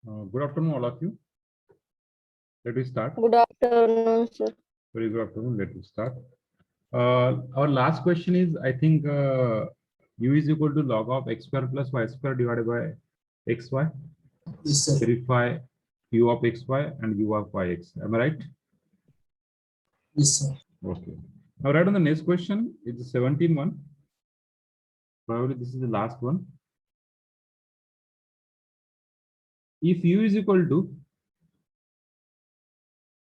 Good afternoon, all of you. Let me start. Good afternoon, sir. Very good afternoon. Let me start. Our last question is, I think, u is equal to log of x square plus y square divided by xy. Yes, sir. Verify u of xy and u of yx. Am I right? Yes, sir. Okay. Now, right on the next question, it's the 17th one. Probably this is the last one. If u is equal to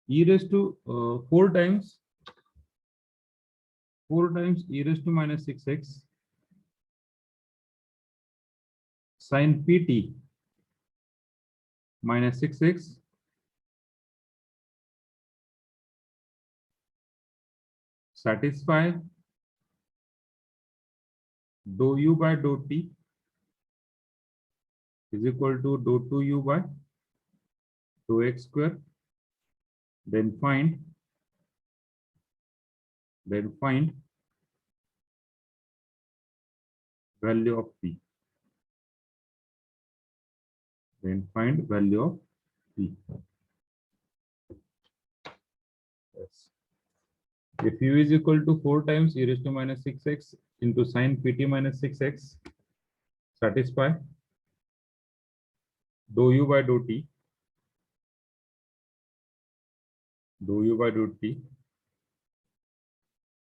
e raised to 4 times e raised to minus 6x sin pt minus 6x satisfy dou u by dou t is equal to dou 2u by dou x square, then find value of p. Then find value of p. Yes. If u is equal to 4 times e raised to minus 6x into sin pt minus 6x, satisfy dou u by dou t,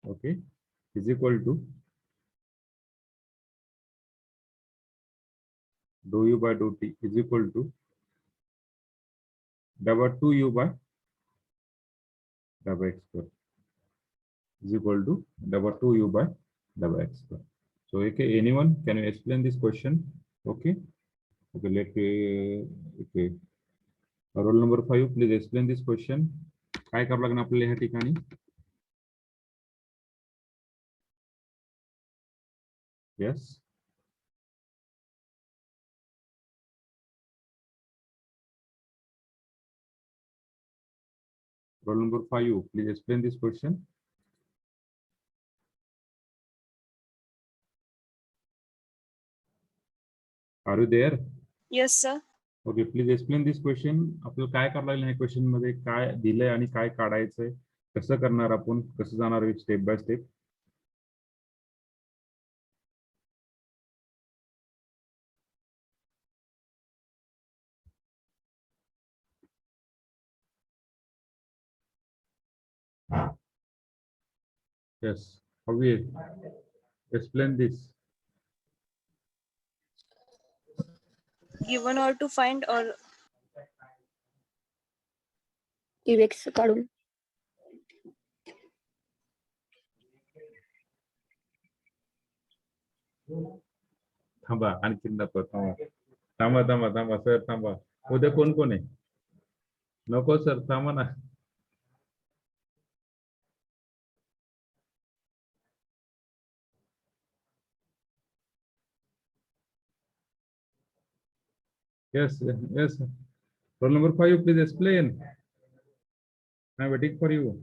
okay, is equal to dou u by dou t is equal to double 2u by double x square is equal to double 2u by double x square. So, okay, anyone can you explain this question? Okay, let me, okay. Roll number 5, please explain this question. काय करावं लागणार आपल्याला ह्या ठिकाणी? Yes. Roll number 5, please explain this question. Are you there? Yes, sir. Okay, please explain this question. आपल्याला काय करावं लागेल ह्या क्वेश्चन मध्ये, काय दिलंय आणि काय काढायचंय, कसं करणार आपण, कसं जाणार step by step. Yes, how we explain this? Given or to find or TVX काढून थांबा, आणखीन नको, थांबा सर, थांबा. उद्या कोण कोण आहे? नको सर, थांबा ना. Yes. Roll number 5, please explain. I'm waiting for you.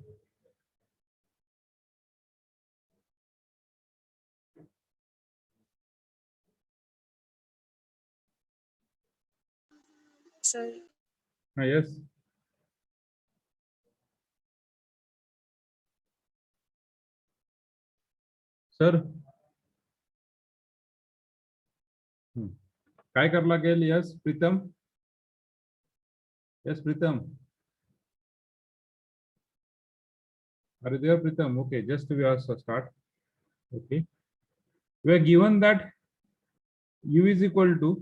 sir. Yes. Sir. काय करावं लागेल? Yes, Pritam. Yes, Pritam. Are you there, Pritam? Okay, just we are start. Okay. We are given that u is equal to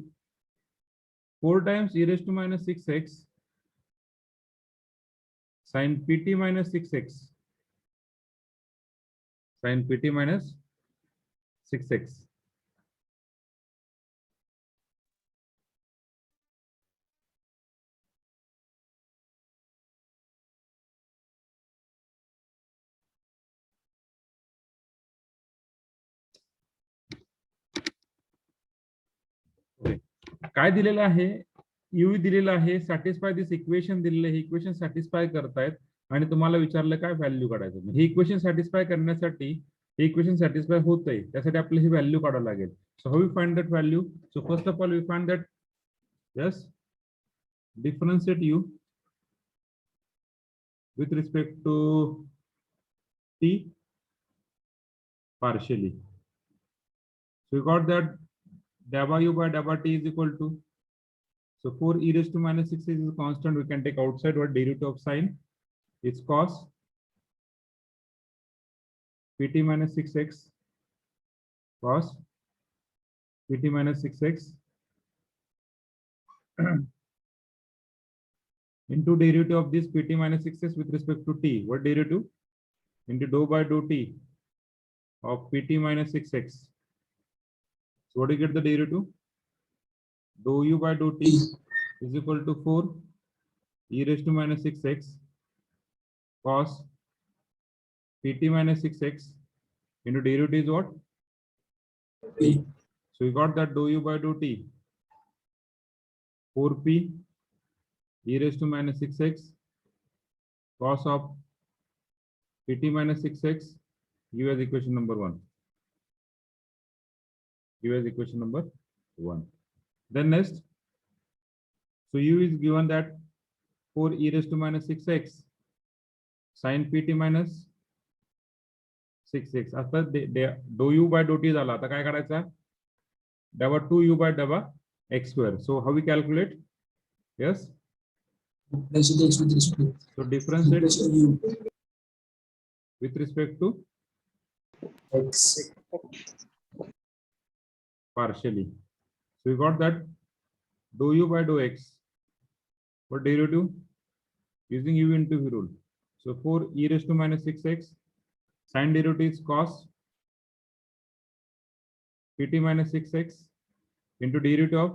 4 times e raised to minus 6x sin pt minus 6x sin pt minus 6x. काय दिलेलं आहे? u दिलेलं आहे, satisfy this equation दिलेलं आहे, equation satisfy करतायत आणि तुम्हाला विचारलं काय व्हॅल्यू काढायचं. हे इक्वेशन सॅटिस्फाय करण्यासाठी हे इक्वेशन सॅटिस्फाय होतंय, त्यासाठी आपल्याला ही व्हॅल्यू काढावं लागेल. So how we find that value? So first of all we find that, yes, differentiate u with respect to t partially. So we got that delta u by delta t is equal to, so 4 e raised to minus 6 is a constant. We can take outside what derivative of sine is cos pt minus 6x cos pt minus 6x into derivative of this pt minus 6x with respect to t. What derivative? Into dou by dou t of pt minus 6x. So what do you get the derivative? Dou u by dou t is equal to 4 e raised to minus 6x cos pt minus 6x into derivative is what? P. So we got that dou u by dou t 4p e raised to minus 6x cos of pt minus 6x give as equation number 1. Give as equation number 1. Then next, so u is given that 4 e raised to minus 6x sin pt minus 6x. आता dou u by dou t झाला. आता काय करायचा? Dava 2u by dava x square. So how we calculate? Yes. Differentiate x with respect. So differentiate Differentiate u with respect to x. partially. So we got that dou u by dou x. What derivative? Using u into v rule. So 4 e raised to minus 6x sin derivative is cos pt minus 6x into derivative of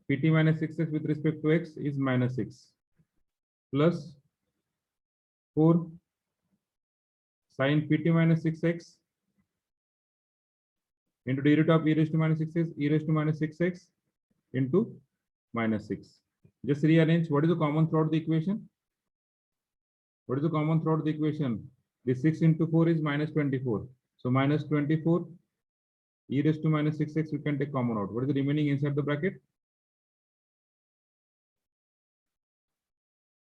pt minus 6x with respect to x is minus 6 plus 4 sin pt minus 6x into derivative of e raised to minus 6x, e raised to minus 6x into minus 6. Just rearrange. What is the common throughout the equation? What is the common throughout the equation? This 6 into 4 is minus 24. So minus 24 e raised to minus 6x we can take common out. What is the remaining inside the bracket?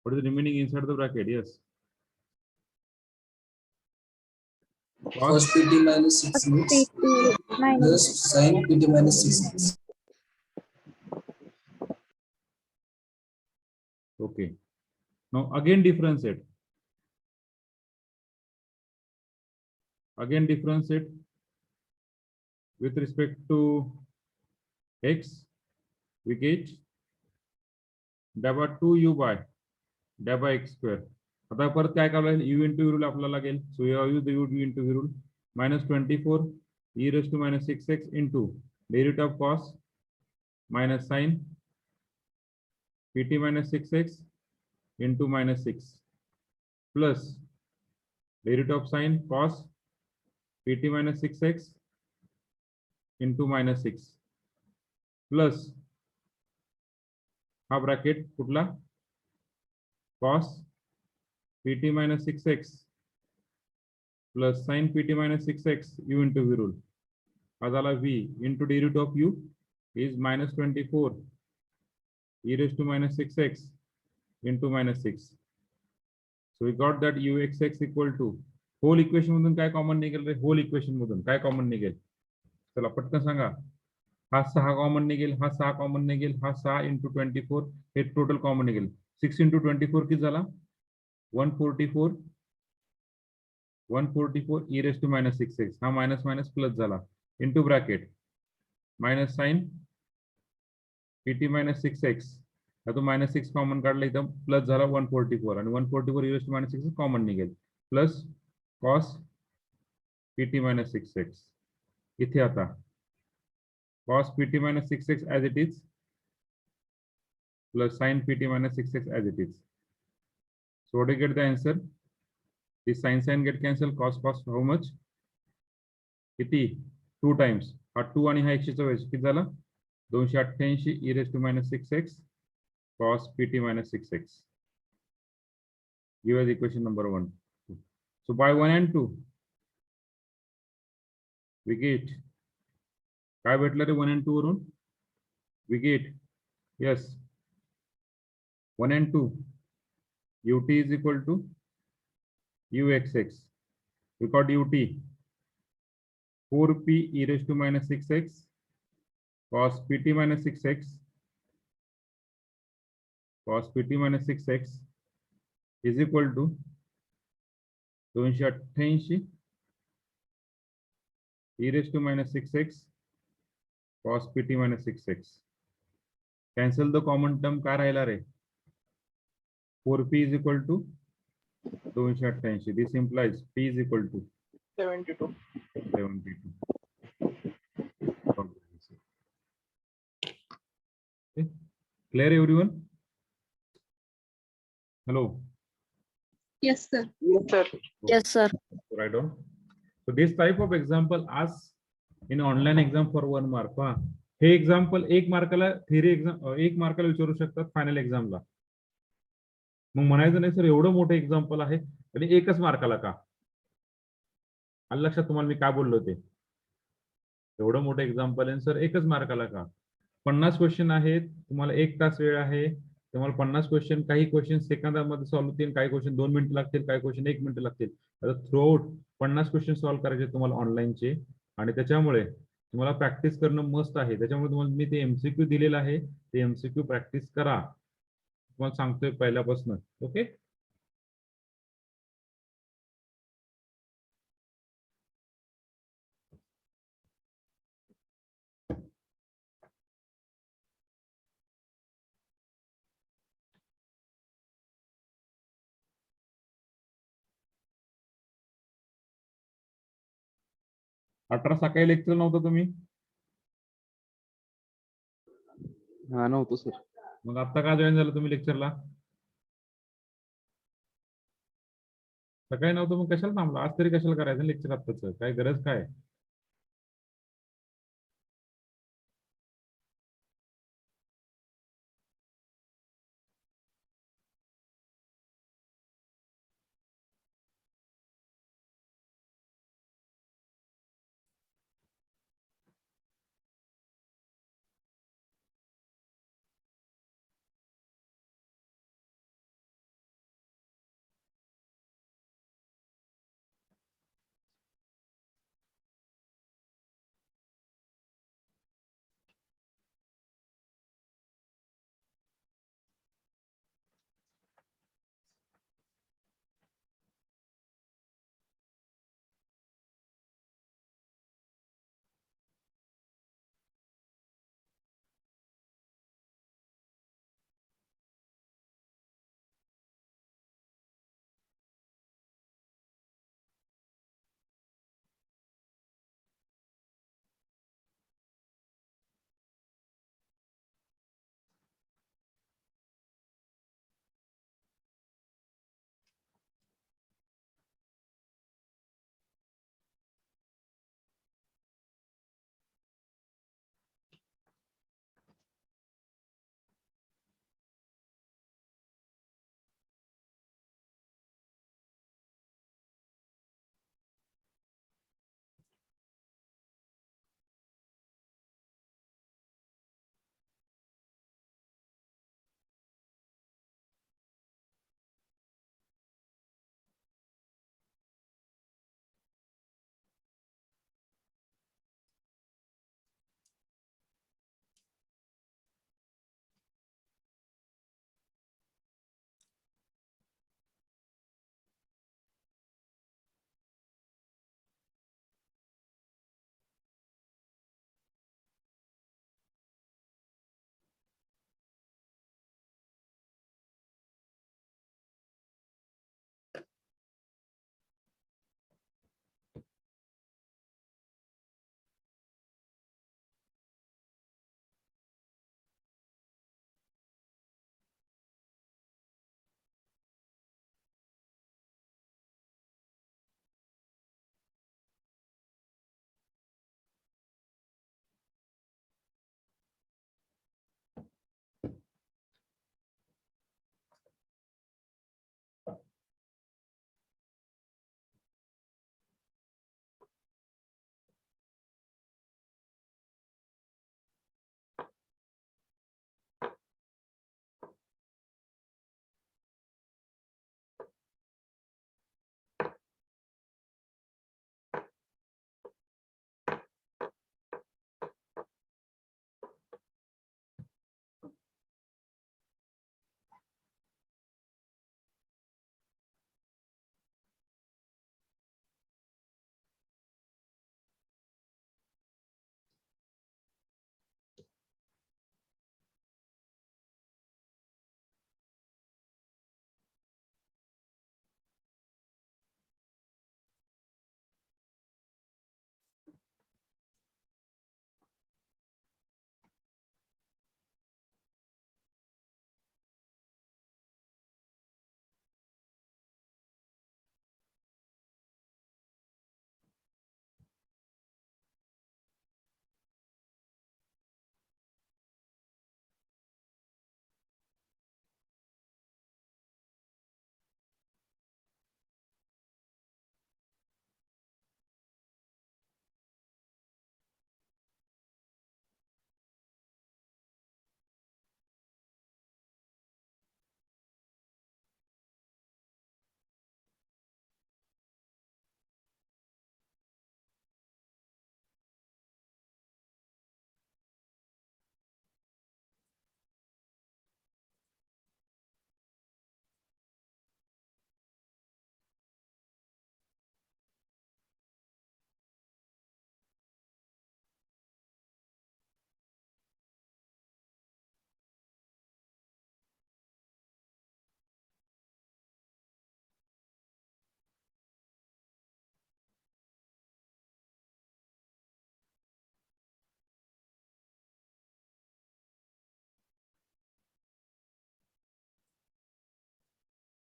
What is the remaining inside the bracket? Yes. Cos pt minus 6x PT minus plus sin pt minus 6x. Okay. Now again differentiate. Again differentiate with respect to x. We get dava 2u by dava x square. आता परत काय करायला u into v rule आपल्याला लागेल. So you use the u into v rule minus 24 e raised to minus 6x into derivative of cos minus sin pt minus 6x into minus 6 plus derivative of sin cos pt minus 6x into minus 6 plus हा bracket कुठला cos pt minus 6x plus sin pt minus 6x u into v rule. हा झाला v into derivative of u is minus 24 e raised to minus 6x into minus 6. So we got that uxx equal to whole equation मधून काय common निघेल रे? whole equation मधून काय common निघेल? चला पटकन सांगा. हा 6 कॉमन निघेल, हा 6 कॉमन निघेल, हा 6 into 24 हे टोटल कॉमन निघेल. 6 into 24 किती झाला? 144 e raised to minus 6x. हा मायनस मायनस प्लस झाला into bracket minus sin pt minus 6x. तो minus 6 कॉमन काढला इथं प्लस झाला 144 आणि 144 e raised to minus 6 common निघेल plus cos pt minus 6x. इथे आता cos pt minus 6x as it is plus sin pt minus 6x as it is. So what do you get the answer? This sin get cancelled. Cos how much? किती? 2 times. हा 2 आणि हा 144 किती झाला? 288 e raised to minus 6x cos pt minus 6x. Give us equation number 1. So by 1 and 2 we get काय भेटलं रे 1 and 2 वरून? We get yes 1 and 2. Ut is equal to uxx. We got ut 4p e raised to minus 6x cos pt minus 6x cos pt minus 6x is equal to 288 e raised to minus 6x cos pt minus 6x. Cancel the common term. काय राहिला रे? 4p is equal to 288. This implies p is equal to 72. 72. Okay. Clear everyone? Hello. Yes, sir. Yes, sir. Yes, sir. Write down. So this type of example ask in online exam for 1 mark. पहा हे example 1 मार्काला theory exam 1 मार्काला विचारू शकतात final एक्झामला. मग म्हणायचं नाही sir एवढं मोठं example आहे आणि 1च मार्काला का? आलं लक्षात तुम्हाला मी काय बोललो ते? एवढं मोठं एक्झाम्पल आहे सर 1च मार्काला का? 50 क्वेश्चन आहेत, तुम्हाला 1 तास वेळ आहे, तुम्हाला 50 क्वेश्चन, काही क्वेश्चन सेकंदामध्ये सॉल्व्ह होतील, काही क्वेश्चन 2 मिनिटं लागतील, काही क्वेश्चन 1 मिनिट लागतील. आता थ्रू आउट 50 क्वेश्चन सॉल्व्ह करायचे तुम्हाला ऑनलाईनचे आणि त्याच्यामुळे तुम्हाला प्रॅक्टिस करणं मस्त आहे. त्याच्यामुळे तुम्हाला मी ते एमसीक्यू दिलेलं आहे, ते एमसीक्यू प्रॅक्टिस करा. तुम्हाला सांगतोय पहिल्यापासून. ओके. अठरा सकाळी लेक्चर नव्हतं तुम्ही? हा नव्हतं सर. मग आता का जॉईन झालं तुम्ही लेक्चरला? सकाळी नव्हतं मग कशाला थांबला? आज तरी कशाला करायचं लेक्चर आत्ताच? काय गरज काय?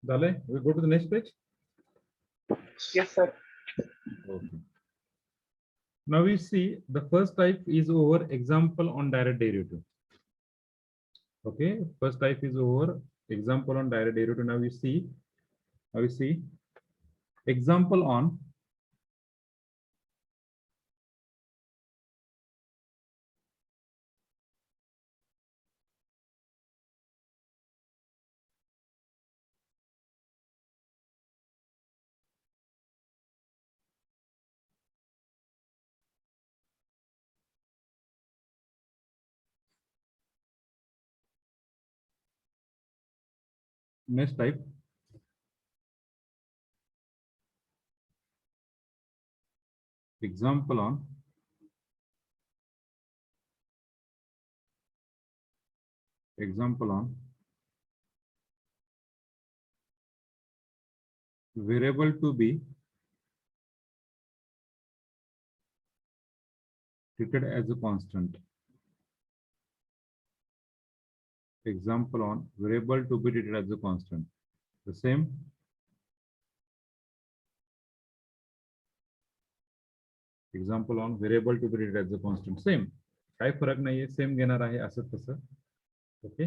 Dale, we go to the next page. Yes, sir. Okay. Now we see the first type is over example on direct derivative. Okay, first type is over example on direct derivative. Now we see example on next type. Example on variable to be treated as a constant. Example on variable to be treated as a constant. The same. Example on variable to be treated as a constant. Same. काय फरक नाहीये, same घेणार आहे असं तसं. Okay,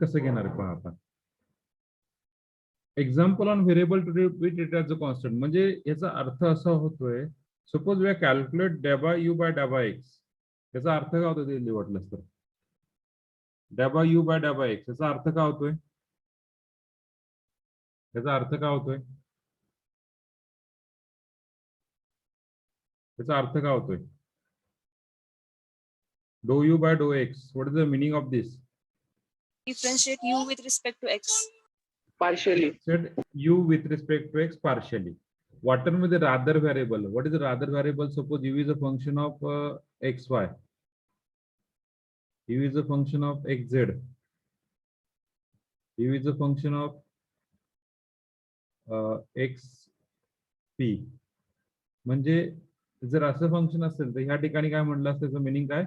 कसं घेणार आहे पहा आता. Example on variable to be treated as a constant म्हणजे याचा अर्थ असा होतोय, सपोज वी कॅल्क्युलेट डेबा यू बाय डेबा एक्स. याचा अर्थ काय होतो ते वाटलंच तर डेबा यू बाय डेबा एक्स याचा अर्थ काय होतोय, याचा अर्थ काय होतोय, याचा अर्थ काय होतोय, do U by do X. What is the meaning of this? differentiate u with respect to x. Partially. Said u with respect to x partially. What term is the rather variable? What is the rather variable? Suppose u is a function of xy. U is a function of xz. U is a function of xp. म्हणजे जर असं function असेल तर ह्या ठिकाणी काय म्हटलं असतं, त्याचं मीनिंग काय?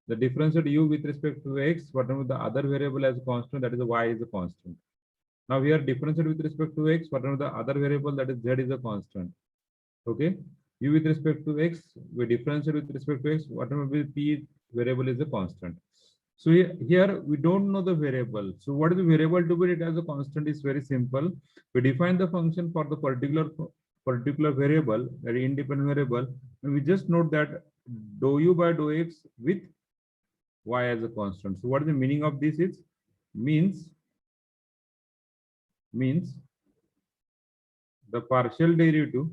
The differentiate u with respect to x, whatever the other variable as constant, that is the y is a constant. Now here differentiate with respect to x, whatever the other variable, that is z is a constant. Okay, u with respect to x, we differentiate with respect to x, whatever will p variable is a constant. So here we don't know the variable. So what is the variable to be treated as a constant is very simple. We define the function for the particular variable, that is independent variable, and we just note that dou u by dou x with y as a constant. So what is the meaning of this? Is means the partial derivative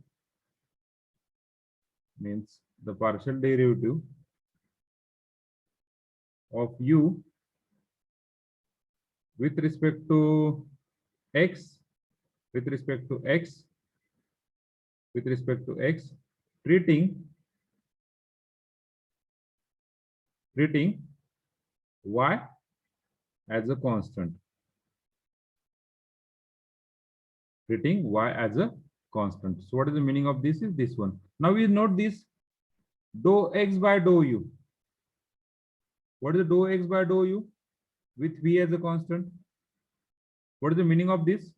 of u with respect to x treating y as a constant. Treating y as a constant. So what is the meaning of this? Is this one. Now we note this dou x by dou u. What is the dou x by dou u with v as a constant? What is the meaning of this?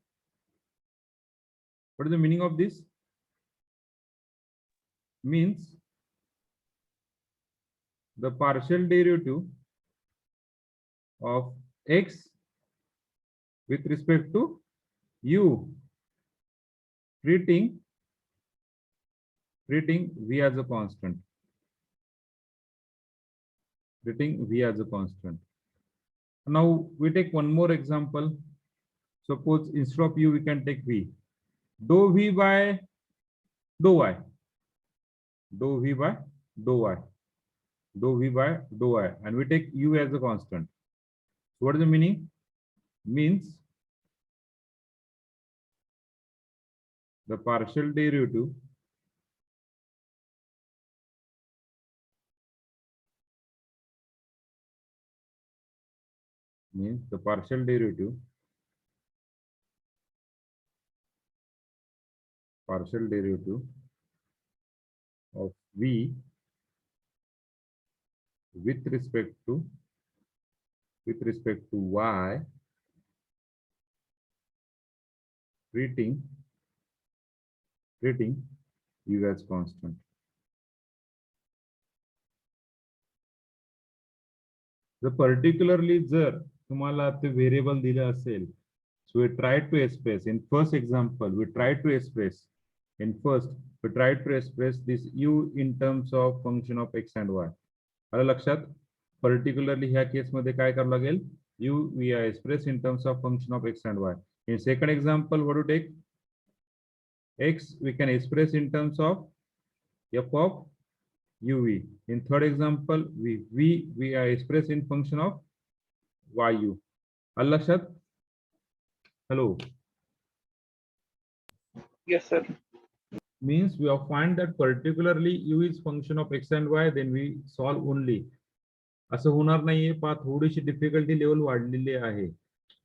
What is the meaning of this? Means the partial derivative of x with respect to u treating v as a constant. Treating v as a constant. Now we take one more example. Suppose instead of u we can take v. Dou v by dou y. Dou v by dou y. Dou v by dou y, and we take u as a constant. So what is the meaning? Means the partial derivative of v with respect to with respect to y, treating u as constant. जर particularly जर तुम्हाला ते variable दिलं असेल, so we tried to express in first example, we tried to express this u in terms of function of x and y. आलं लक्षात? Particularly ह्या case मध्ये काय करावं लागेल, u we are express in terms of function of x and y. In second example, what to take? X we can express in terms of f of uv. In third example, we are expressed in function of yu. आलं लक्षात? Hello. Yes, sir. Means we have find that particularly u is function of x and y, then we solve only. असं होणार नाहीये, पहा थोडीशी difficulty level वाढलेली आहे.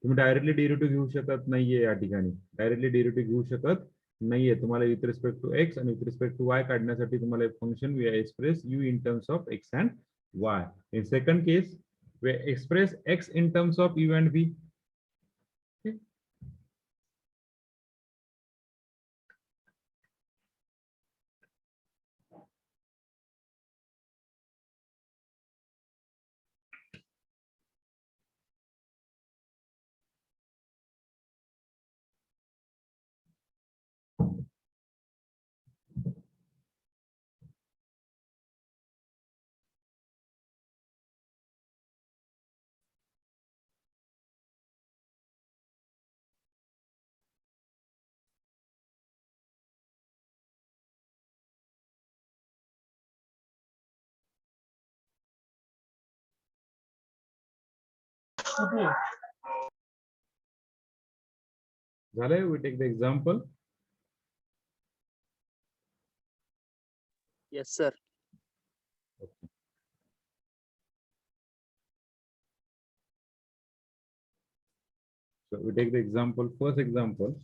तुम्ही डायरेक्टली डेरिव्हेटिव्ह घेऊ शकत नाहीये, या ठिकाणी डायरेक्टली डेरिव्हेटिव्ह घेऊ शकत नाहीये. तुम्हाला विथ रिस्पेक्ट टू एक्स आणि विथ रिस्पेक्ट टू वाय काढण्यासाठी तुम्हाला function we express u in terms of x and y. In second case we express x in terms of u and v. झालंय. We take the example. Yes, sir. So we take the example, first example.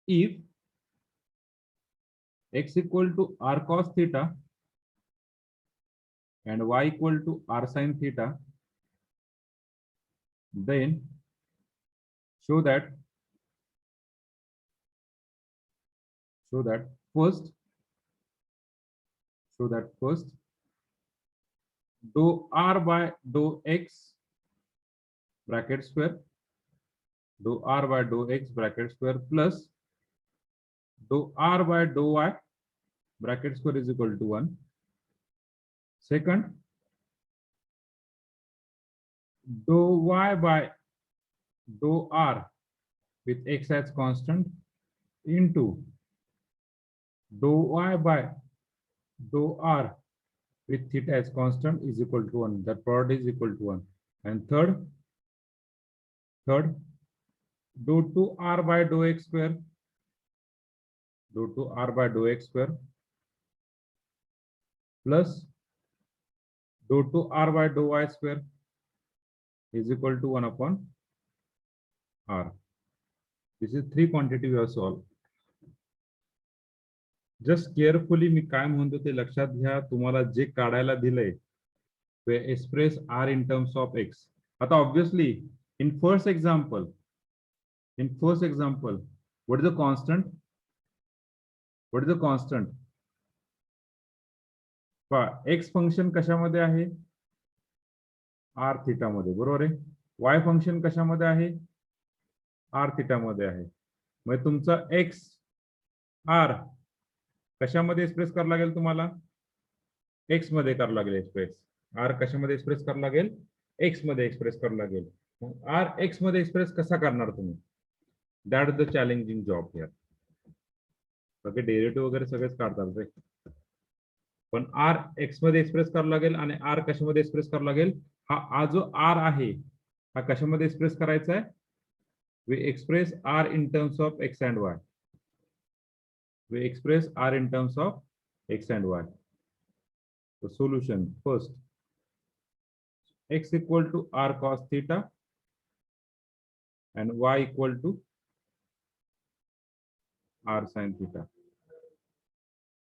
If x equal to r cos theta and y equal to r sin theta, then show that first dou r by dou x bracket square, dou r by dou x bracket square plus dou r by dou y bracket square is equal to 1. Second, dou y by dou r with x as constant into dou y by dou r with theta as constant is equal to 1. That product is equal to 1. And third, dou 2r by dou x square, dou 2r by dou x square plus dou 2r by dou y square is equal to 1 upon r. This is three quantity we have solved. Just carefully मी काय म्हणतो ते लक्षात घ्या. तुम्हाला जे काढायला दिलंय ते express are in terms of x. आता obviously in first example what is the constant, x function कशामध्ये आहे, आर थिटा मध्ये, बरोबर आहे. वाय फंक्शन कशामध्ये आहे, आर थिटा मध्ये आहे. मग तुमचा एक्स आर कशामध्ये एक्सप्रेस करावं लागेल, तुम्हाला एक्स मध्ये करावं लागेल एक्सप्रेस. आर कशामध्ये एक्सप्रेस करावं लागेल, एक्स मध्ये एक्सप्रेस करावं लागेल. आर एक्स मध्ये एक्सप्रेस कसा करणार तुम्ही, that is the challenging job here. Okay, derivative वगैरे सगळेच काढतात रे, पण आर एक्स मध्ये एक्सप्रेस करावं लागेल आणि आर कशामध्ये एक्सप्रेस करावं लागेल. हा जो आर आहे हा कशामध्ये एक्सप्रेस करायचा आहे, we express are in terms of x and Y. We express r in terms of x and y. The solution first, x equal to r cos theta and y equal to r sin theta.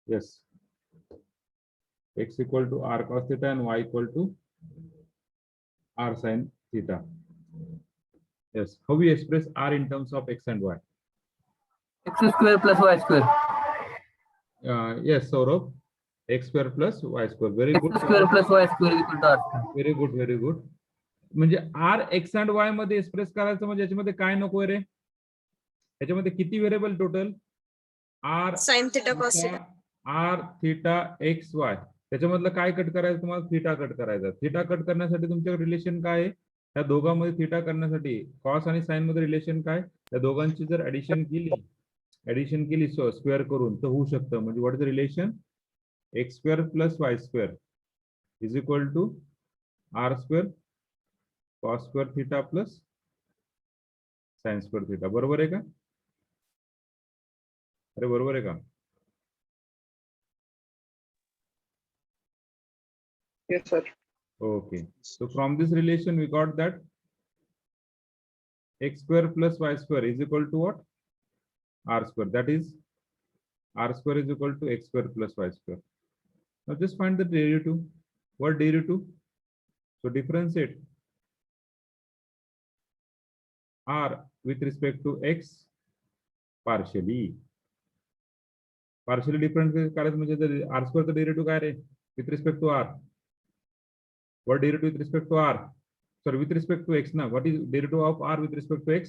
Yes. x equal to r cos theta and y equal to r sin theta. Yes. How we express r in terms of x and y? X square plus Y square. Yes, Saurabh. X square plus y square. Very X good. square plus Y square is equal to R square. Very good, very good. म्हणजे are x and वाय मध्ये express करायचं म्हणजे याच्यामध्ये काय नको रे? याच्यामध्ये किती variable total? R Sin theta cos theta. R theta x y. त्याच्यामधलं काय कट करायचं तुम्हाला? थिटा कट करायचा. थिटा कट करण्यासाठी तुमच्याकडे रिलेशन काय आहे? त्या दोघांमध्ये थिटा करण्यासाठी कॉस आणि साइन मध्ये रिलेशन काय? त्या दोघांची जर ऍडिशन केली स्क्वेअर करून तर होऊ शकतं. म्हणजे what is the relation? X square plus Y square is equal to R square cos square theta plus sine square theta. बरोबर आहे का? अरे बरोबर आहे का? Yes, sir. Okay. So from this relation we got that x square plus y square is equal to what? R square. That is r square is equal to x square plus y square. Now just find the derivative. What derivative? So differentiate r with respect to x partially. Partially differentiate करायचं म्हणजे r square चा derivative काय रे? With respect to r. What derivative with respect to r? Sorry, with respect to x now. What is derivative of r with respect to x?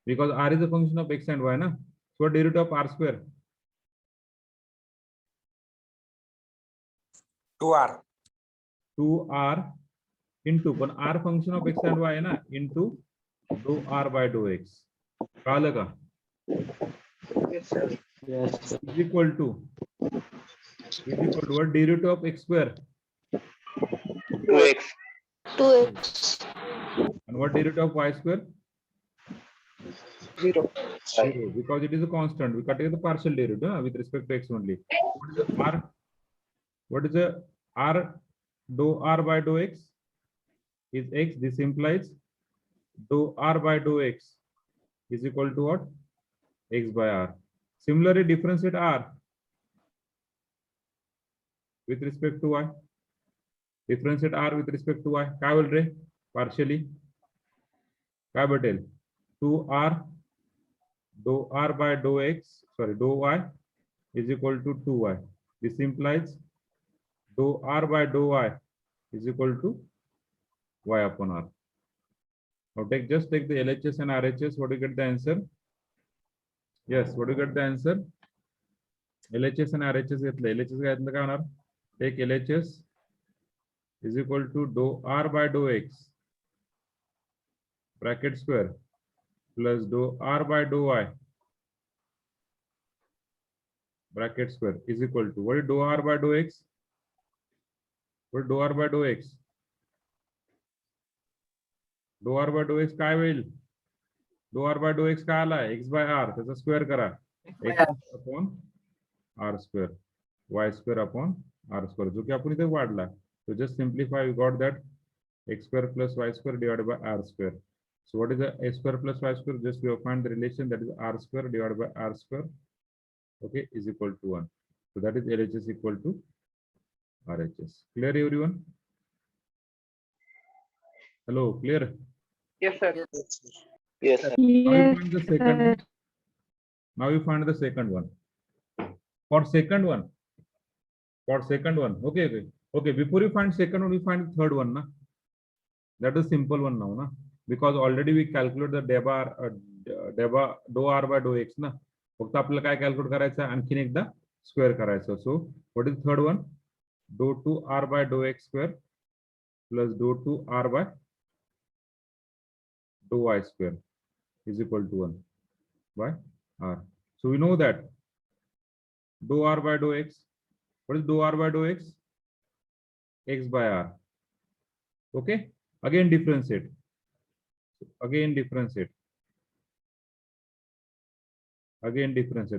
Because r is a function of x and y na. So what derivative of r square? 2r. 2r into पण r function of x and y है ना into dou r by dou x. कळलं का? Yes, sir. Is equal to what derivative of x square 2x. 2x. and what derivative of y square? 0. 0, because it is a constant. We cut the partial derivative with respect to x only. What is the r? What is the r dou r by dou x is x. This implies dou r by dou x is equal to what? X by r. Similarly, differentiate r with respect to y. Differentiate r with respect to y. काय बोल रहे? Partially. काय बटेल? 2r dou r by dou x, sorry, dou y is equal to 2y. This implies dou r by dou y is equal to y upon r. Now just take the LHS and RHS. What do you get the answer? Yes, what do you get the answer? LHS and RHS घेतलं. LHS घेतलं काय होणार? Take LHS is equal to dou r by dou x bracket square plus dou r by dou y bracket square is equal to what is dou r by dou x? What is dou r by dou x? Dou r by dou x काय होईल? Dou r by dou x काय आला? X by r. त्याचा square करा. X upon r square, y square upon r square. जो की आपण इथे वाढला. So just simplify. We got that x square plus y square divided by r square. So what is the x square plus y square? Just we have find the relation, that is r square divided by r square. Okay, is equal to 1. So that is LHS equal to RHS. Clear everyone? Hello, clear? Yes, sir. Yes, sir. Now you find the second. Now you find the second one. For second one. Okay. Before you find second one, you find third one, na? That is simple one now, na? Because already we calculate the dou r by dou x, na? फक्त आपल्याला काय calculate करायचं? आणखीन एकदा square करायचं. सो what is third one? dou 2r by dou x square plus dou 2r by dou y square is equal to 1 by r. So we know that dou r by dou x. What is dou r by dou x? X by r. Okay. Again differentiate. Again differentiate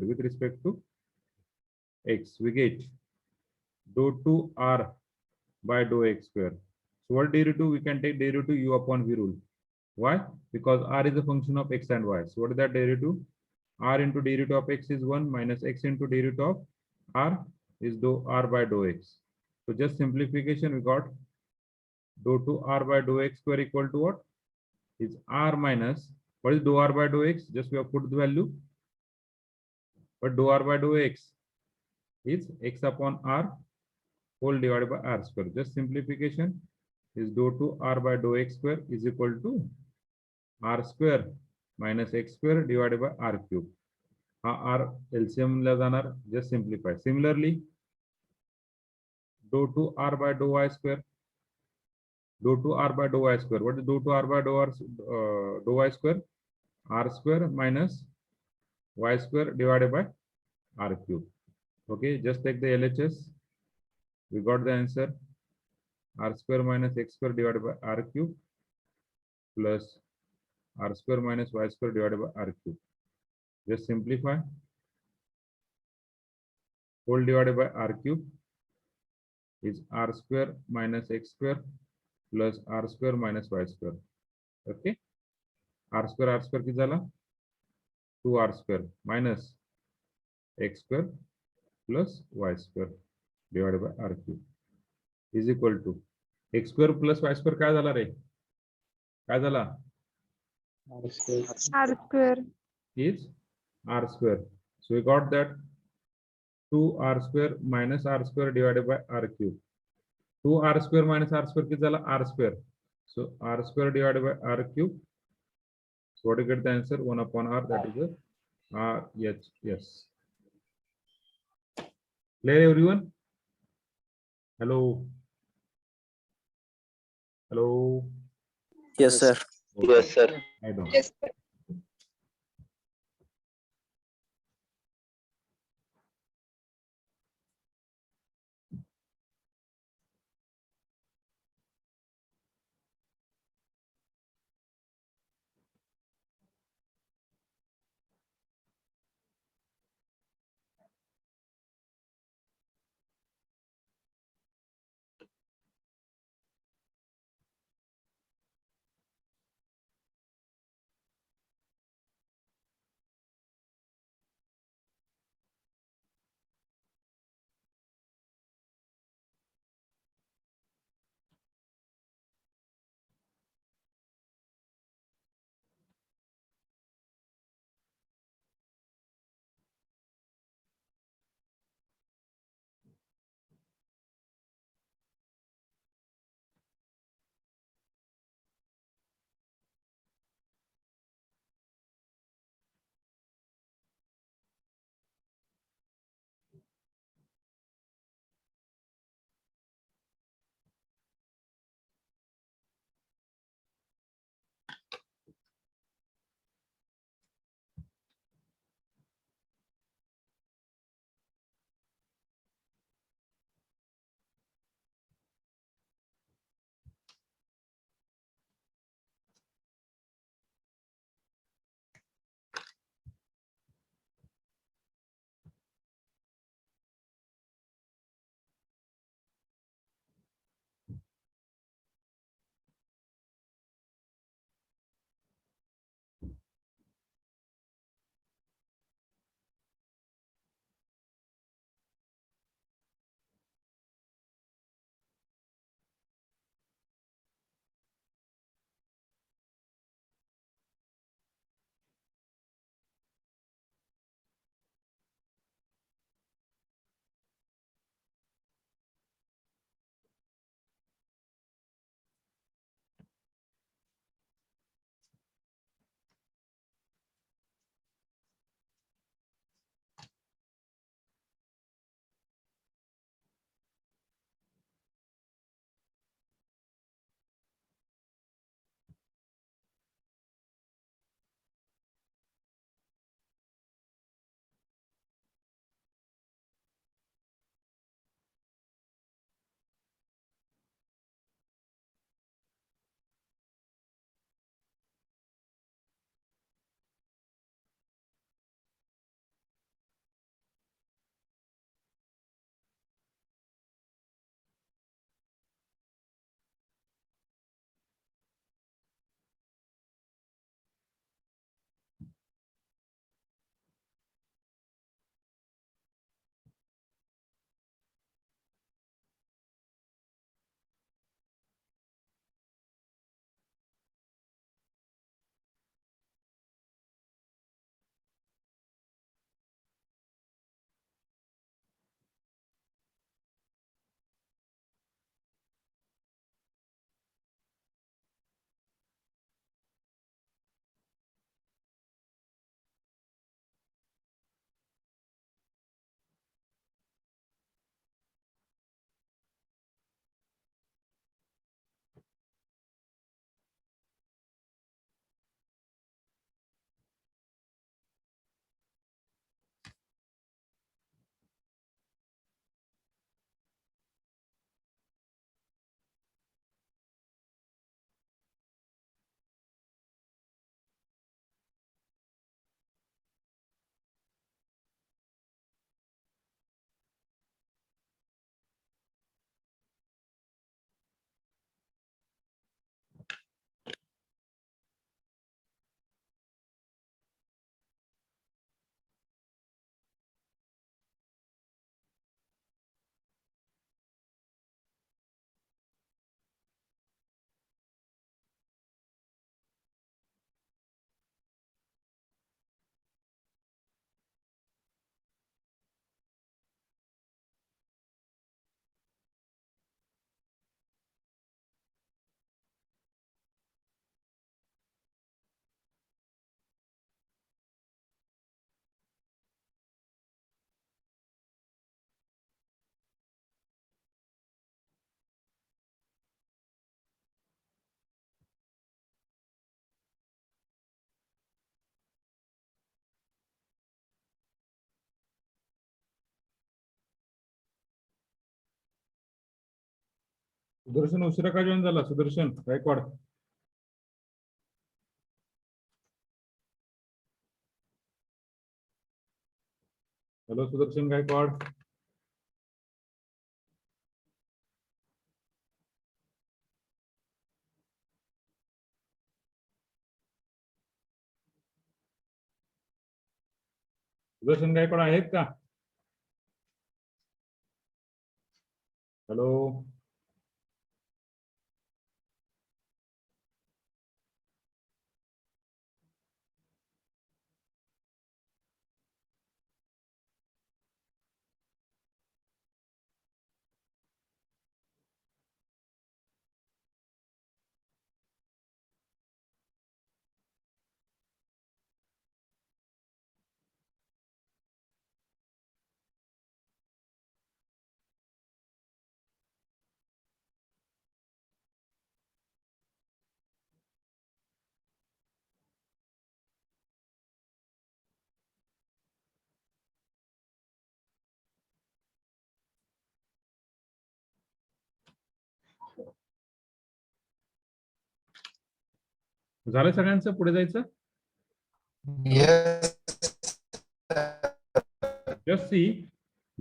with respect to x. We get dou 2r by dou x square. So what derivative? We can take derivative u upon v rule. Why? Because r is a function of x and y. So what is that derivative? R into derivative of x is 1 minus x into derivative of r is dou r by dou x. So just simplification, we got dou 2r by dou x square equal to what? Is r minus, what is dou r by dou x? Just we have put the value. But dou r by dou x is x upon r whole divided by r square. Just simplification is dou 2r by dou x square is equal to r square minus x square divided by r cube. R LCM ला जाणार, just simplify. Similarly, dou 2r by dou y square. Dou 2r by dou y square. What is dou 2r by dou y square? R square minus y square divided by r cube. Okay, just take the LHS. We got the answer. R square minus x square divided by r cube plus r square minus y square divided by r cube. Just simplify. Whole divided by r cube is r square minus x square plus r square minus y square. Okay, r square किती झाला? 2r square minus x square plus y square divided by r cube is equal to x square plus y square काय झाला रे? काय झाला? R square. Is r square. So we got that 2r square minus r square divided by r cube. 2r square minus r square किती झाला? r square. So r square divided by r cube. So what do you get the answer? 1 upon r, that is a RHS. Clear everyone? Hello. Hello. Yes, sir. Okay. Yes, sir. I don't. Yes, sir. Sudarshan उशिरा का join झाला? Sudarshan Gaikwad. Hello Sudarshan Gaikwad. Sudarshan Gaikwad आहेत का? Hello. झालं सगळ्यांचं? पुढे जायचं. Yes. Just see.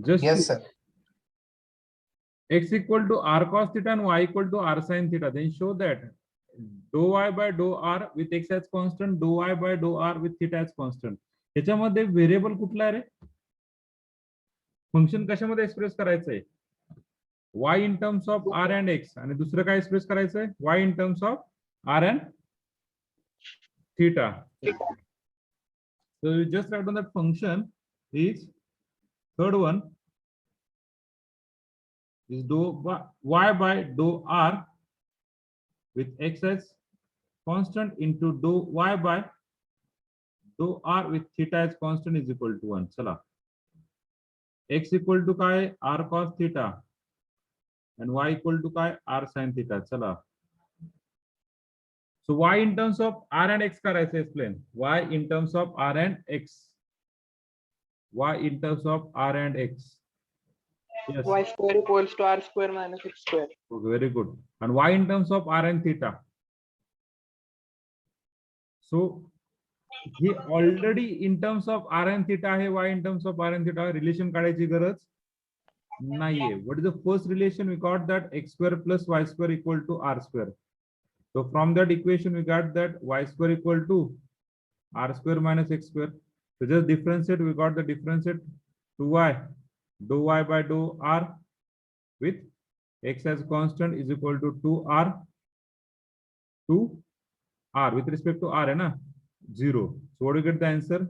Yes, sir. X equal to r cos theta and y equal to r sin theta. Then show that dou y by dou r with x as constant, dou y by dou r with theta as constant. त्याच्यामध्ये variable कुठला आहे रे? Function कशामध्ये express करायचंय? y in terms of r and x आणि दुसरं काय express करायचंय? y in terms of r and theta. So you just write down that function is third one is dou y by dou r with x as constant into dou y by dou r with theta as constant is equal to 1. चला. X equal to काय? r cos theta and y equal to काय? r sin theta. चला. So y in terms of r and x करायचं explain. Y in terms of r and x. Y in terms of r and x. Yes. Y square equals to R square minus X square. Okay, very good. And y in terms of r and theta. So he already in terms of r and theta आहे, y in terms of r and theta relation काढायची गरज नाहीये. What is the first relation? We got that x square plus y square equal to r square. So from that equation we got that y square equal to r square minus x square. So just differentiate, we got the differentiate 2y, dou y by dou r with x as constant is equal to 2r with respect to r है ना 0. So what do you get the answer?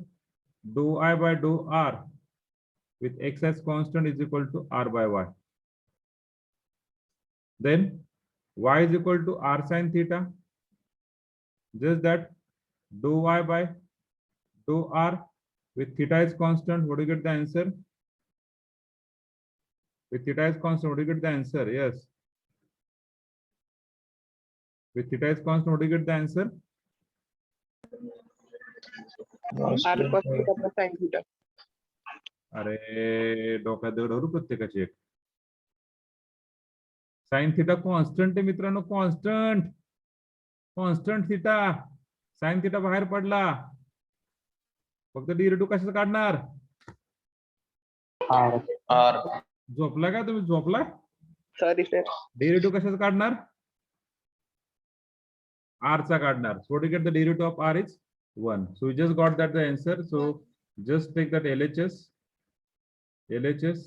Dou I by dou r with x as constant is equal to r by y. Then y is equal to r sin theta. Just that dou y by dou r with theta is constant. What do you get the answer? With theta is constant, what do you get the answer? Yes. With theta is constant, what do you get the answer? R cos theta plus sin theta. अरे डोक्यात दगड भरू प्रत्येकाची एक. Sine theta constant आहे मित्रांनो, constant theta. Sine theta बाहेर पडला. फक्त डेरिव्हेटिव्ह कशाचं काढणार? R. झोपला का तुम्ही? झोपला? Sorry, sir. डेरिव्हेटिव्ह कशाचं काढणार? r चा काढणार. So what do you get the derivative of r is 1. So we just got that the answer. So just take that LHS. LHS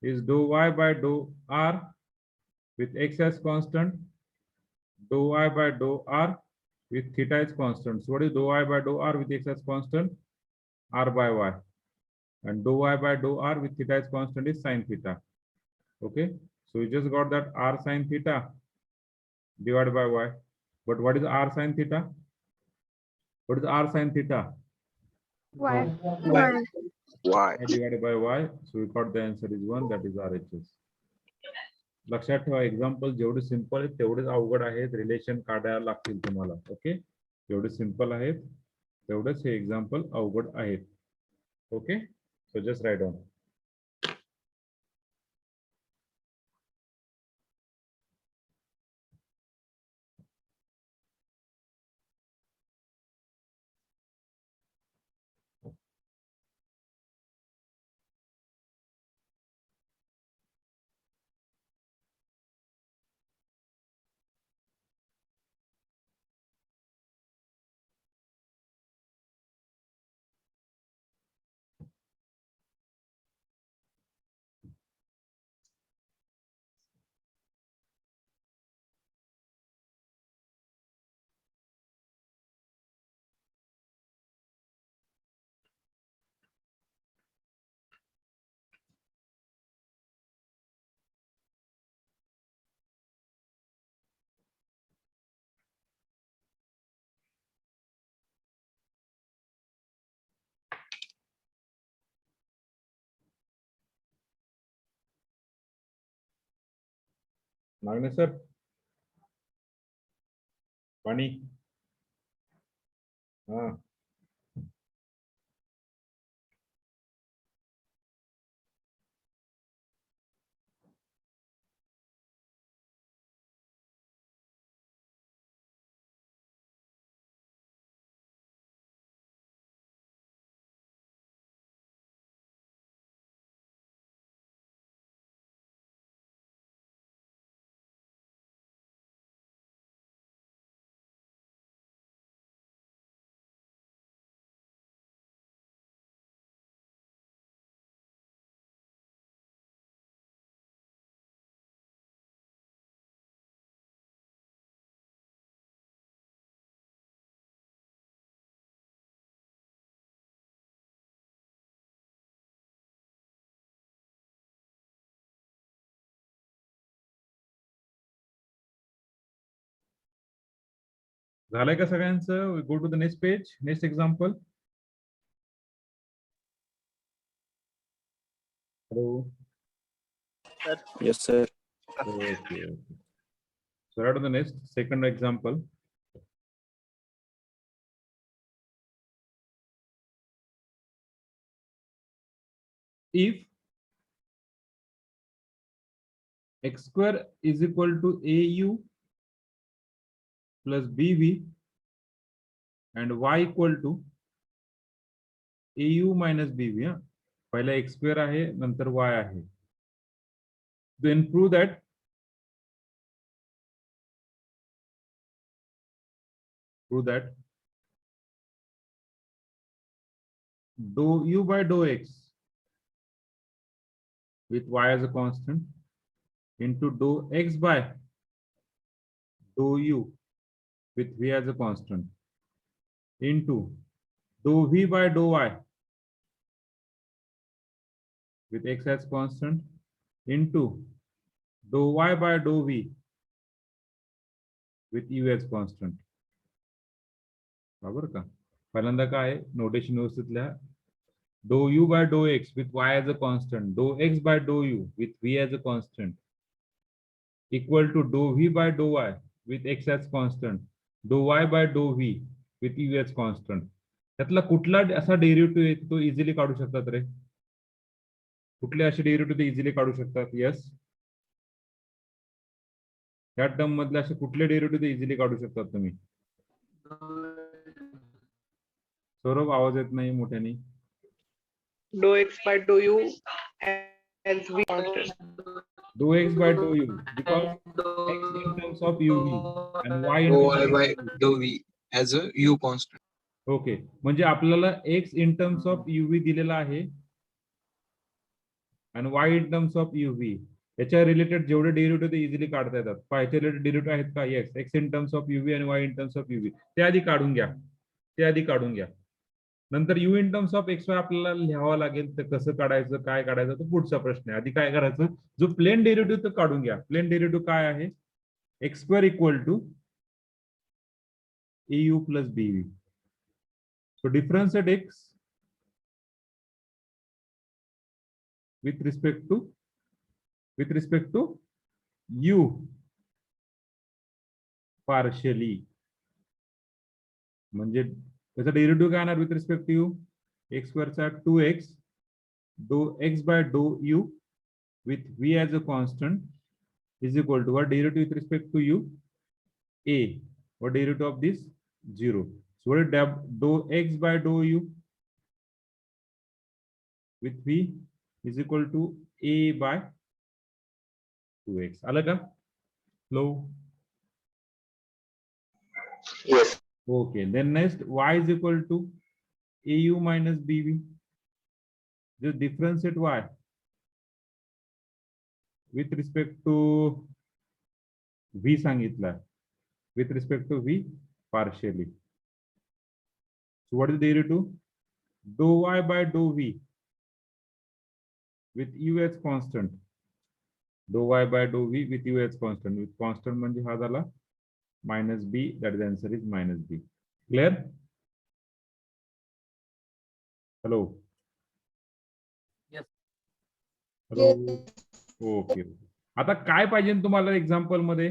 is dou y by dou r with x as constant, dou y by dou r with theta is constant. So what is dou y by dou r with x as constant? R by y. And dou y by dou r with theta is constant is sin theta. Okay. So we just got that r sin theta divided by y. But what is r sin theta? What is r sin theta? Y. Y. Divided by y. So we got the answer is 1, that is RHS. लक्षात ठेवा, example जेवढे simple आहेत तेवढेच अवघड आहेत. Relation काढायला लागतील तुम्हाला. ओके, जेवढे सिंपल आहेत तेवढेच हे एक्झाम्पल अवघड आहेत. Okay, so just write down. मागणे सर पाणी हा झालंय का सगळ्यांचं? Go to the next page, next example. Hello. Yes, sir. Okay. So right on the next second example. If x square is equal to AU plus BV and y equal to AU minus BV. हा पहिला x square आहे नंतर y आहे. Then prove that dou u by dou x with y as a constant into dou x by dou u with v as a constant into dou v by dou y with x as constant into dou y by dou v with u as constant. बरोबर का? पहिल्यांदा काय notation व्यवस्थित लिहा. dou u by dou x with y as a constant, dou x by dou u with v as a constant equal to dou v by dou y with x as constant, dou y by dou v with u as constant. त्यातला कुठला असा derivative आहे तो easily काढू शकतात रे? कुठले असे डेरिव्हेटिव्ह ते इझिली काढू शकतात? यस, या टर्म मधले असे कुठले डेरिव्हेटिव्ह ते इझिली काढू शकतात तुम्ही? सौरभ आवाज येत नाही मोठ्याने. Dou x by dou u as v constant. Dou x by dou u because x in terms of uv and y in Dou terms y of by dou v as a u constant. Okay. म्हणजे आपल्याला x in terms of uv दिलेला आहे आणि y in terms of uv याच्या related जेवढे derivative ते easily काढता येतात. पाहिजे रिलेटेड डेरिव्हेटिव्ह आहेत का? Yes. x in terms of uv आणि y in terms of uv ते आधी काढून घ्या. नंतर u in terms of xy आपल्याला लिहावं लागेल. तर कसं काढायचं, काय काढायचं, तो पुढचा प्रश्न आहे. आधी काय करायचं, जो प्लेन डेरिव्हेटिव्ह तो काढून घ्या. प्लेन डेरिव्हेटिव्ह काय आहे? x square equal to au plus bv. So differentiate x with respect to u partially. म्हणजे त्याचा डेरिव्हेटिव्ह काय येणार with respect to u? X स्क्वेअरचा 2x dou x by dou u with v as a constant is equal to what derivative with respect to u? A. What derivative of this? 0. So what is dou x by dou u with v is equal to a by 2x. आलं का? Hello. Yes. Okay. Then next y is equal to au minus bv. Just differentiate y with respect to v सांगितला. With respect to v partially. So what is the derivative? Dou y by dou v with u as constant. Dou y by dou v with u as constant. With constant म्हणजे हा झाला minus b. That is the answer is minus b. Clear? Hello. Yes. Hello. Okay. आता काय पाहिजे तुम्हाला example मध्ये?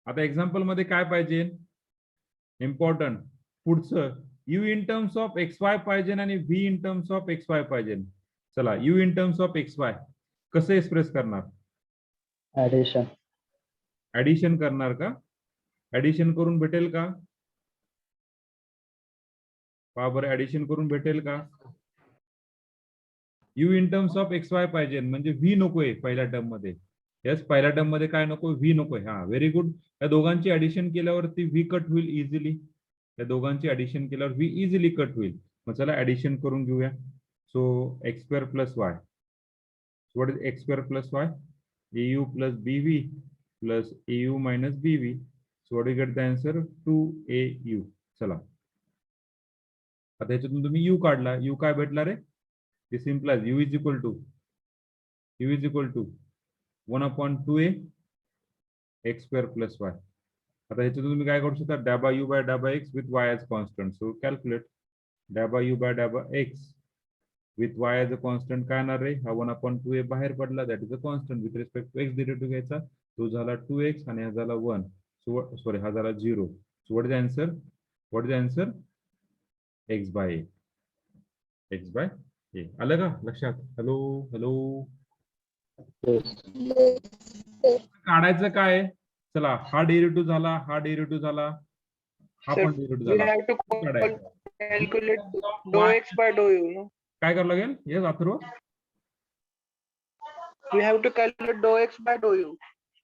आता example मध्ये काय पाहिजे? इम्पॉर्टंट पुढचं u in terms of x y पाहिजे आणि v in terms of x y पाहिजे. चला u in terms of x y कसं एक्सप्रेस करणार? ऍडिशन. ऍडिशन करणार का? ऍडिशन करून भेटेल का? पहा बरं ऍडिशन करून भेटेल का? U in terms of x y पाहिजे म्हणजे व्ही नकोय पहिल्या टर्म मध्ये. यस पहिल्या टर्म मध्ये काय नको? व्ही नकोय. हा व्हेरी गुड. या दोघांची ऍडिशन केल्यावरती व्ही कट होईल इझिली. या दोघांची ऍडिशन केल्यावर व्ही इझिली कट होईल. मग चला ऍडिशन करून घेऊया. So x square plus y. What is x square plus y? au plus bv plus au minus bv. So what you get the answer? 2au. चला आता याच्यातून तुम्ही u काढला. u काय भेटला रे? This implies u is equal to 1/2a x square plus y. आता ह्याच्यातून तुम्ही काय करू शकता? डॅबा u बाय डॅबा x with y as constant. So calculate डॅबा u बाय डॅबा x with y as a constant. काय येणार रे? हा 1/2a बाहेर पडला. That is a constant. With respect to x derivative घ्यायचा. तो झाला 2x आणि हा झाला 1. सो सॉरी हा झाला 0. So what is answer? What is answer? x by a. x by a. आलं का लक्षात? Hello hello. काढायचं काय? चला हा डेरिव्हेटिव्ह झाला, हा डेरिव्हेटिव्ह झाला, हा Sir, पण डेरिव्हेटिव्ह we झाला. have to काढायचा. calculate dou x by dou u, no? काय करावं लागेल? Yes Atharva. We have to calculate dou x by dou u.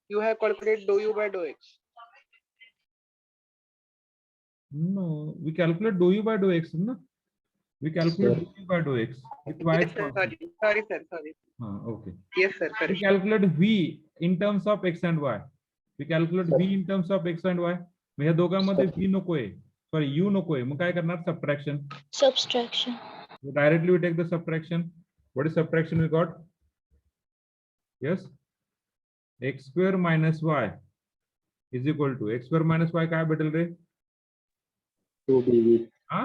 You have calculated dou u by dou x. No, we calculate dou u by dou x, ना? We calculate dou u by dou x with y Yes, is sir. constant. Sorry, sir. Sorry. Okay. Yes, sir. We Correct. calculate v in terms of x and y. We calculate v in terms of x and y. मग ह्या दोघांमध्ये v नकोय, sorry u नकोय. मग काय करणार? Subtraction. Subtraction. So directly we take the subtraction. What is subtraction we got? Yes. X square minus y is equal to x square minus y काय भेटेल रे? 2bv. हा?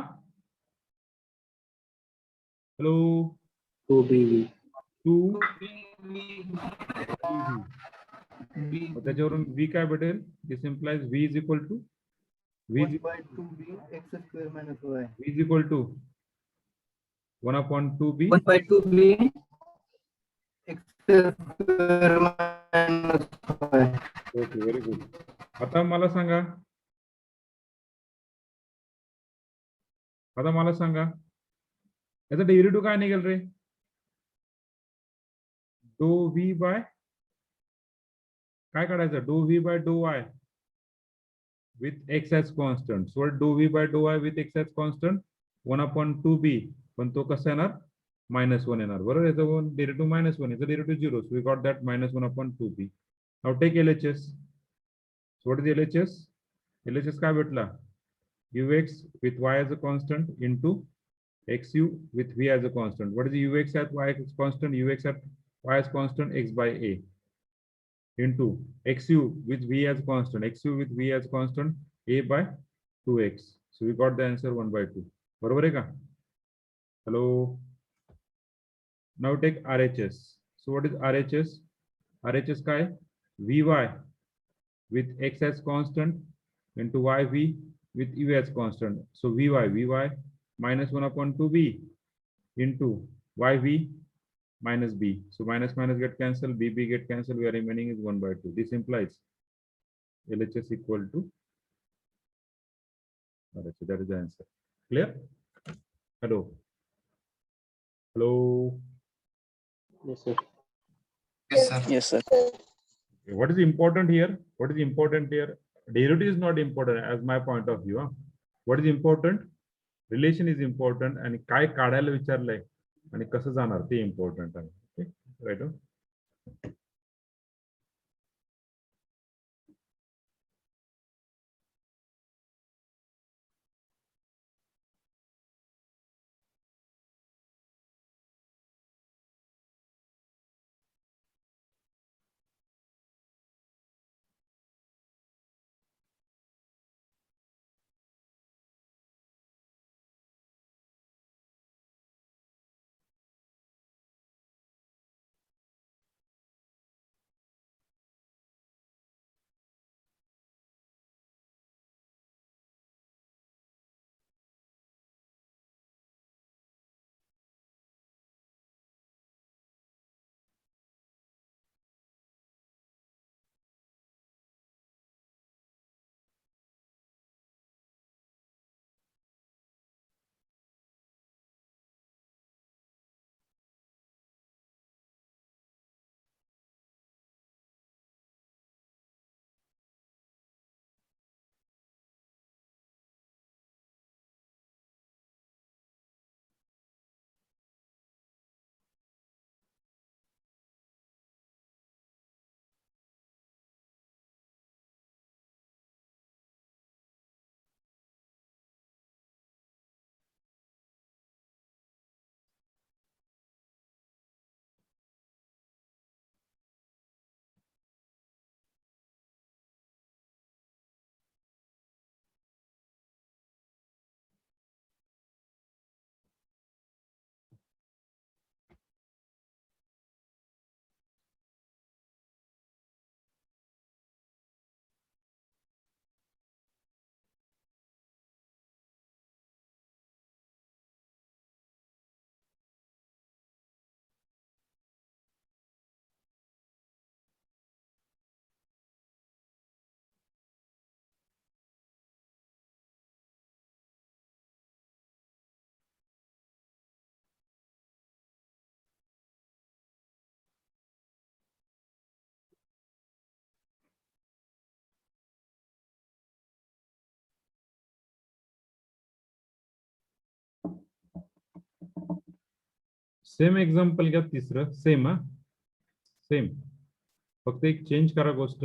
हॅलो. 2bv. 2 त्याच्यावरून v काय भेटेल? This implies v is equal to v is x square minus y. v is equal to 1/2b. 1/2b x square minus y. Okay very good. आता मला सांगा, याचा डेरिव्हेटिव्ह काय निघेल रे? डो व्ही बाय काय काढायचं? Do V by do Y with X as constant. So do V by do Y with X as constant 1/2b. पण तो कसा येणार? -1 येणार. बरोबर. याचा डेरिव्हेटिव्ह -1, याचा derivative 0. So we got that -1/2b. Now take LHS. What is LHS? LHS काय भेटला? ux with y as a constant into xu with v as a constant. What is the ux at y as constant? Ux at y as constant x by a into xu with v as constant. Xu with v as constant a by 2x. So we got the answer 1/2. बरोबर आहे का? Hello. Now take RHS. So what is RHS? RHS काय? Vy with x as constant into yv with u as constant. So vy minus 1/2b into yv minus b. So minus minus get cancelled, bb get cancelled. We are remaining is 1/2. This implies LHS equal to. So that is the answer. Clear? Hello. Hello. Yes, sir. Yes, sir. Yes, sir. What is important here? What is important here? Derivative is not important as my point of view. What is important? Relation is important आणि काय काढायला विचारलंय आणि कसं जाणार ते important आहे. Right. Same example घ्या तिसरं सेम हा सेम फक्त एक चेंज करा गोष्ट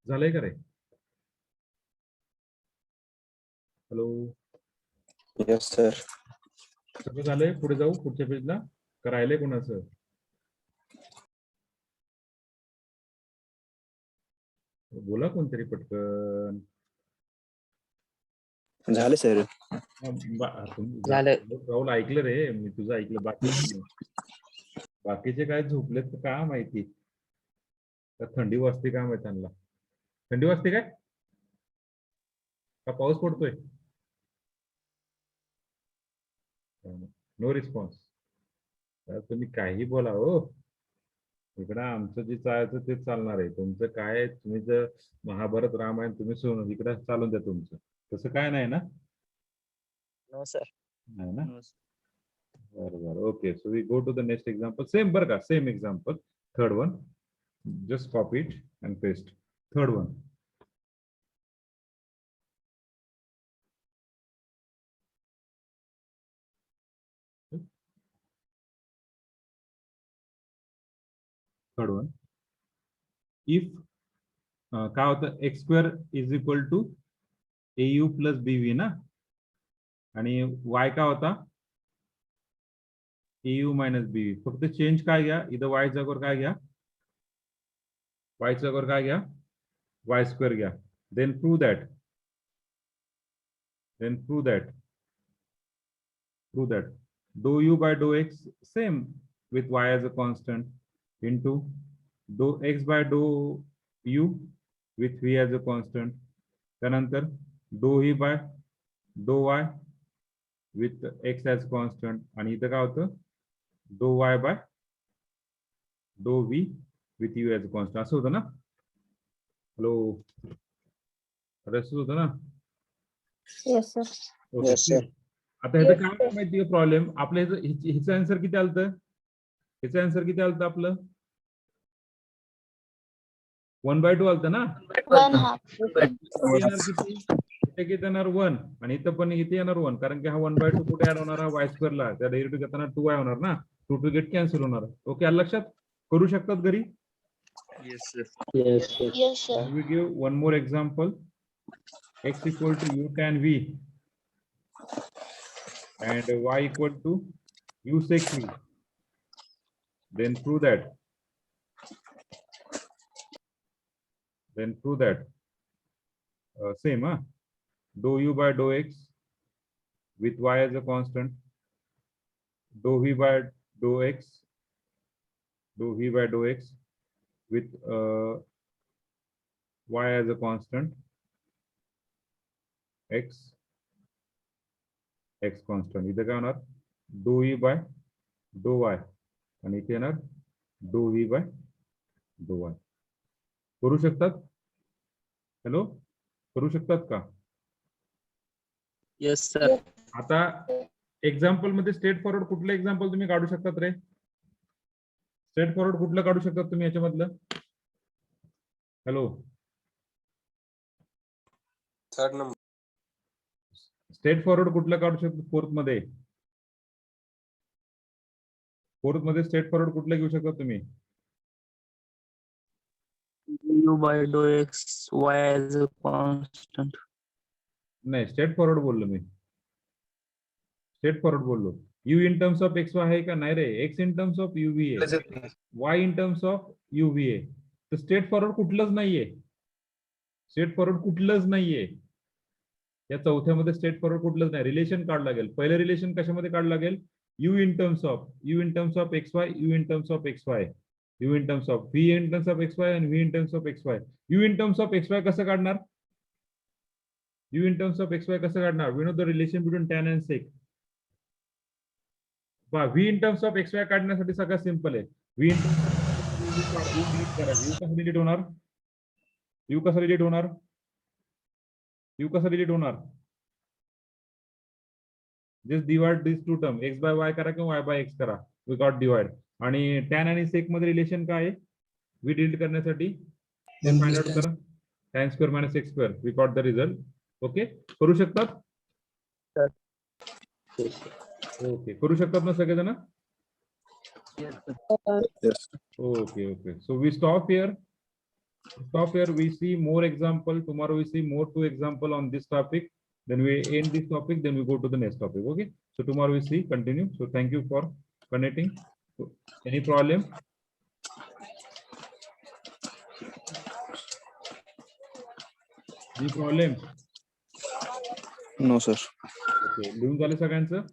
झालंय का रे हॅलो Yes, sir. सगळं झालंय पुढे जाऊ पुढच्या पेजला का राहिलंय कोणाचं बोला कोणतरी पटकन झाले सर. झालं. राहुल ऐकलं रे मी तुझं ऐकलं बाकीचे काय झोपलेत तर का माहिती का थंडी वाजते काय माहिती त्यांना थंडी वाजते काय का पाऊस पडतोय नो रिस्पॉन्स तुम्ही काही बोला हो इकडं आमचं जे चालायचं तेच चालणार आहे तुमचं काय तुम्ही जर महाभारत रामायण तुम्ही सोडून इकडं चालून द्या तुमचं तसं काय नाही ना No, sir. नाही ना बरोबर okay so we go to the next example same बरं का same example third one just copy it and paste third one third one if काय होतं X square is equal to AU plus BV ना आणि y काय होता AU minus BV फक्त change काय घ्या इथं y जागेवर काय घ्या y जागेवर काय घ्या y स्क्वेअर घ्या then prove that dou u by dou x same with y as a constant into dou x by dou u with v as a constant त्यानंतर dou v by dou y with x as constant आणि इथं काय होतं dou y by dou v with u as a constant असं होतं ना hello असं होतं ना Yes, sir. Okay Yes, sir. आता ह्याचं काय माहिती प्रॉब्लेम आपल्या ह्याचं आन्सर किती आलतं ह्याचं आन्सर किती आलतं आपलं 1/2 आलतं ना 1/2. येणार किती इथे किती येणार 1 आणि इथं पण इथे येणार 1 कारण की हा 1/2 कुठे ऍड होणार हा y स्क्वेअरला त्या डेरिव्हेटिव्ह घेताना 2y होणार ना 2 गेट कॅन्सल होणार ओके आलं लक्षात करू शकतात घरी Yes, sir. Yes, sir. Yes, sir. we give one more example x equal to u tan v and y equal to u sec v then prove that same dou u by dou x with y as a constant dou v by dou x with y as a constant x constant इथं काय होणार dou e by dou y आणि इथे येणार dou v by dou y करू शकतात hello करू शकतात का Yes, sir. आता एक्झाम्पल मध्ये स्ट्रेट फॉरवर्ड कुठलं एक्झाम्पल तुम्ही काढू शकतात रे स्ट्रेट फॉरवर्ड कुठलं काढू शकतात तुम्ही याच्यामधलं hello Third number. Straightforward कुठलं काढू शकतो फोर्थ मध्ये स्ट्रेट फॉरवर्ड कुठलं घेऊ शकता तुम्ही U by dou x, y as a constant. नाही स्ट्रेट फॉरवर्ड बोललो मी स्ट्रेट फॉरवर्ड बोललो u in terms of x आहे का नाही रे x in terms of uv आहे y in terms of uv आहे तर स्ट्रेट फॉरवर्ड कुठलंच नाहीये या चौथ्यामध्ये स्ट्रेट फॉरवर्ड कुठलंच नाही रिलेशन काढलं लागेल पहिलं रिलेशन कशामध्ये काढलं लागेल u in terms of xy u in terms of xy u in terms of v in terms of xy आणि v in terms of xy u in terms of xy कसं काढणार u in terms of xy कसं काढणार we know the relation between tan and sec पहा v in terms of x y काढण्यासाठी सगळं simple आहे. V in कसा delete होणार? यू कसा डिलीट होणार? यू कसा डिलीट होणार? Just divide this two term, x by y करा किंवा वाय बाय एक्स करा, वी गॉट डिवाइड. आणि टॅन आणि सेक मध्ये रिलेशन काय आहे व्ही डिलीट करण्यासाठी? फाइंड आउट करा. tan square minus x square, we got the result. Okay, करू शकतात? ओके, करू शकतात ना सगळेजण? Yes. Okay, okay. So we stop here. Stop here. We see more example. Tomorrow we see more 2 example on this topic. Then we end this topic. Then we go to the next topic. Okay. So tomorrow we see continue. So thank you for connecting. So, any problem? Any problem? No, sir. Okay. लिहून झालं सगळ्यांचं?